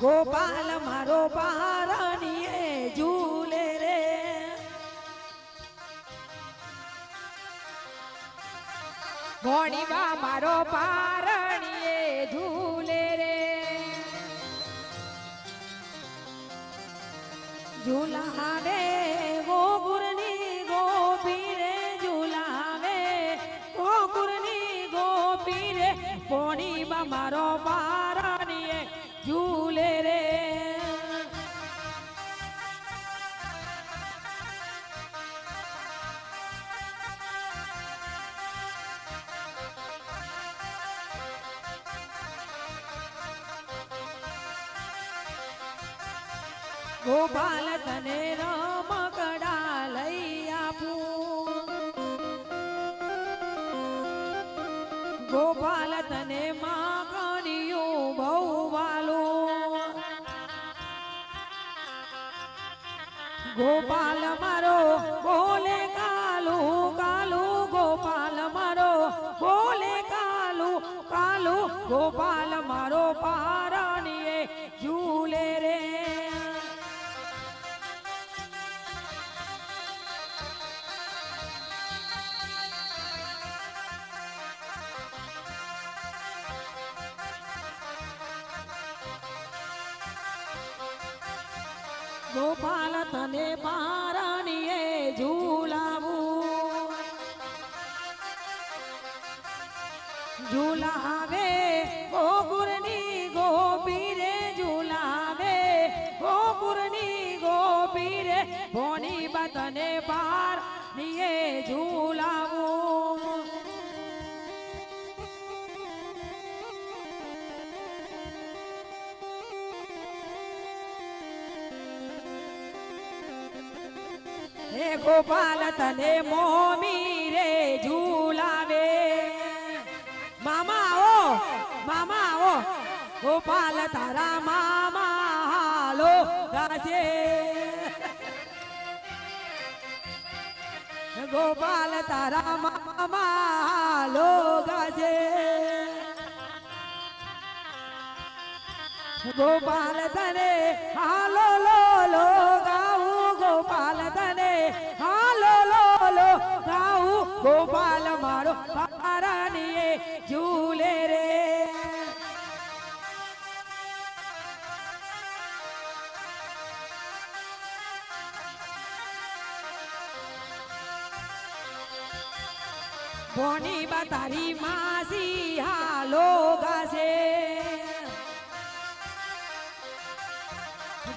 ગોપાલ મારો પારણીએ ઝૂલે રે, ભોણીબા મારો પારણીએ ઝૂલે રે, ઝૂલાવે ગોકુરની ગોપી રે, ઝૂલાવે ગોકુરની ગોપી રે, ભોણીબા મારો પારણીએ ઝૂલે રે. ગોપાલ તને રમકડા લઈ આપું, ગોપાલ તને માખણિયું બહુ વાલું, ગોપાલ મારો બોલે કાલુ કાલુ, ગોપાલ મારો બોલે કાલુ કાલુ, ગોપાલ મારો પારણીએ ઝૂલે રે. ગોપાલ તને પારણીએ ઝૂલાવું, ઝૂલાવે ગોકુરની ગોપી રે, ઝૂલાવે ગોકુરની ગોપી રે, ભોણીબા તને પારણીએ ઝૂલાવું. હે ગોપાલ તને મોમી રે ઝૂલાવે, મામા ઓ ગોપાલ તારા મામા હાલો ગાશે, ગોપાલ તારા મામા હાલો ગાશે, ગોપાલ તને હાલો લો લો ગાઉં, ગોપાલ તને હાલો લો લો ગાઉં, ગોપાલ મારો પારણીએ ઝૂલે રે. ભોણીબા તારી માસી હાલો ગાશે,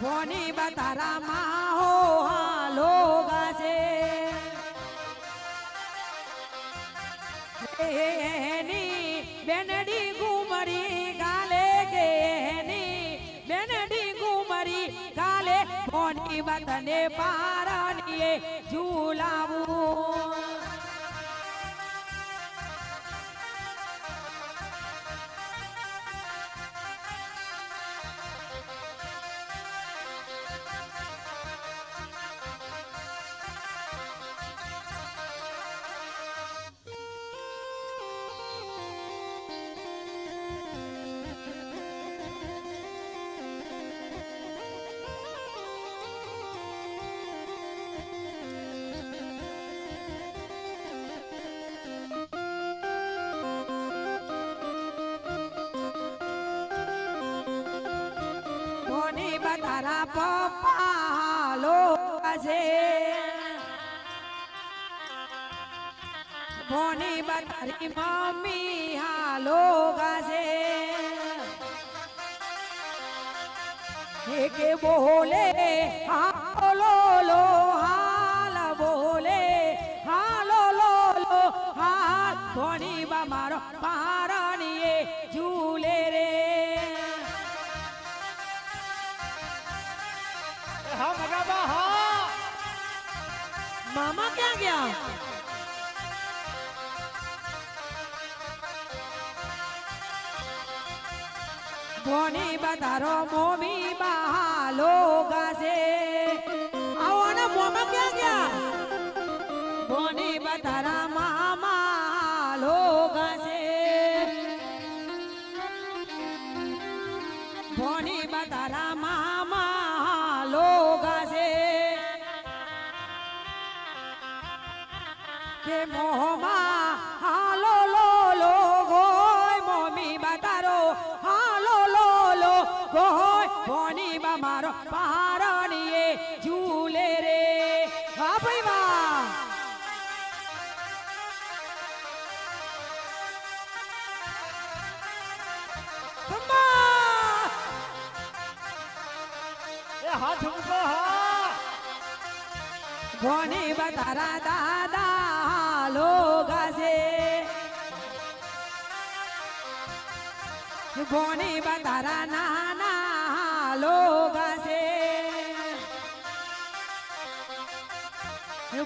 ભોણીબા તારા માહો હાલો ગાશે, એની બેનડી ગુમરી કાલે, કે એની બેનડી ગુમરી કાલે, ભોણીબા તને પારણીએ ઝૂલાવું. ભોણીબા તારા પપ્પા હાલો ગાશે, ભોણીબા તારી મમ્મી હાલો ગાશે, કે બોલે હાલો લો હાલ, બોલે હાલો લો લો હાલ, ભોણીબા મારો પારણીએ ઝૂલે રે. હા મગાબા હા, મામા ક્યાં ગયા? ભોણીબા તારો મોમી બા હાલો ગાશે, આવો ને મોમા ક્યાં ગયા? ભોણીબા તારા મામા હાલો ગાશે, ભોણીબા તારા તારા મામા લોગા છે કે મોહમાં હાલો લો લો ગોય મોમી બા તારો હાલો લો લો ગોય ભોની બા મારો પારણીએ ઝૂલે રે વાહ ભાઈ વાહ હાથ મૂકો હા ભોની બા તારા દાદા લોગા છે ભોની બા તારા નાના લોગા છે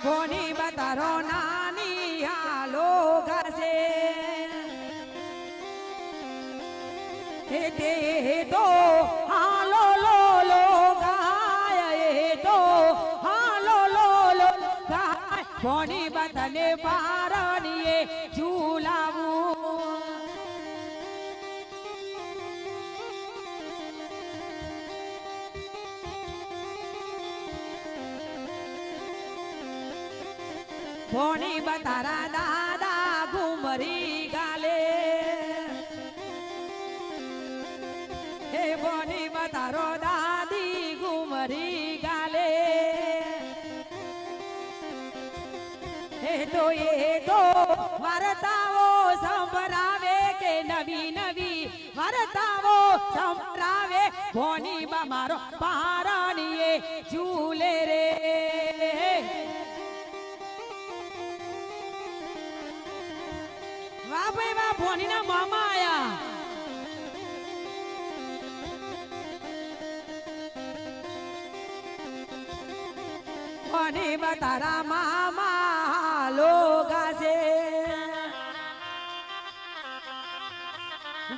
ભોની બા તારો નાની લોગા છે તે તો હાલો લો લો ગાય તો હાલો લો લો ગાય ભોની બા તને પારણીએ ઝૂલાવું ભોની બા તારા દાદા ઘુમરી ગાલે હે ભોની બા તારો દાદી ઘુમરી ગાલે હે તો વાર્તાઓ સંભળાવે કે નવી નવી વાર્તાઓ સંભળાવે ભોની બા મારો પારણીએ ઝૂલે રે વાહ ભાઈ વાહ ભોની ના મામા આયા ભોની બા તારા મામા લોગા છે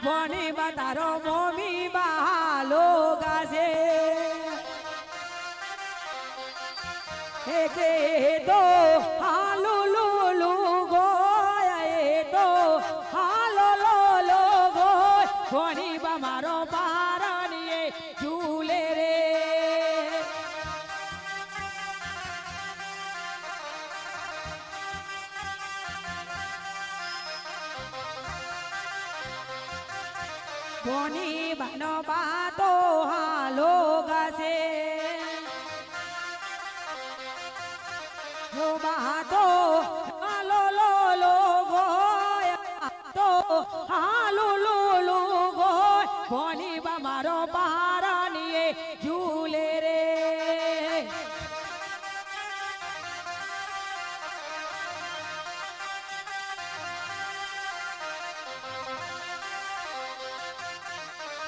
ભોની બા તારો મોમી બા લોગા છે કે તો હાલુ લુલુ ગોય તો હાલો લો લો ગોય ભોની બા મારો પારણીએ ઝૂલે રે ભોની બાનો બાતો હાલો ગાશે હો બાતો હાલો લો લો ગોય તો હાલો લો લો ગોય ભોની બા મારો પારણીએ ઝૂલે રે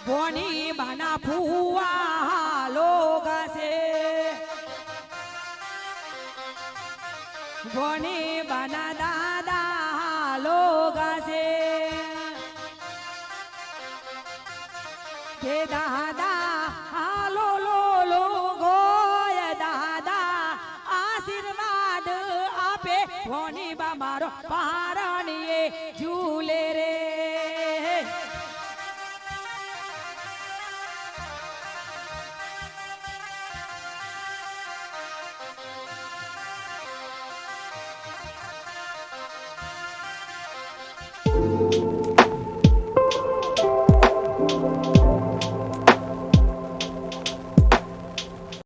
ભોની બાના ફુવા લોગા છે ભોની બાના દાદા લોગા છે કે દાદા હાલો લો લો ગોય દાદા આશીર્વાદ આપે ભોની બા મારો પારણીએ ઝૂલે રે